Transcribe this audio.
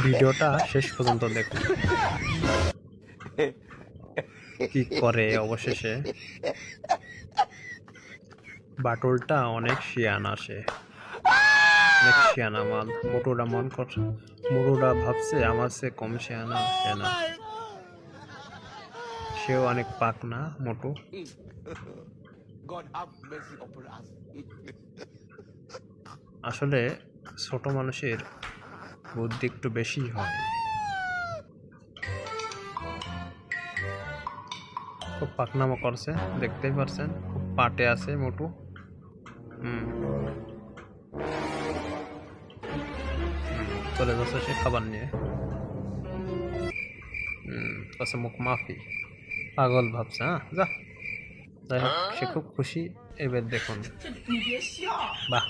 ভিডিওটা শেষ পর্যন্ত দেখুন কি করে অবশেষে। বাটুলটা অনেক শিয়ান আসে, অনেক শিয়ানা মাল। মোটুরা ভাবছে আমার সে কম শিয়ানা সে না, সেও অনেক পাক না মোটু। আসলে ছোট মানুষের বুদ্ধি একটু বেশি হয়। খুব পাকনামো করছে, দেখতেই পারছেন, খুব পাটে আছে মোটু। চলে যাচ্ছে সে খাবার নিয়ে। কাছে মুখ মাফি, পাগল ভাবছে। হ্যাঁ যা, যাই হোক সে খুব খুশি। এবার দেখুন, বাহ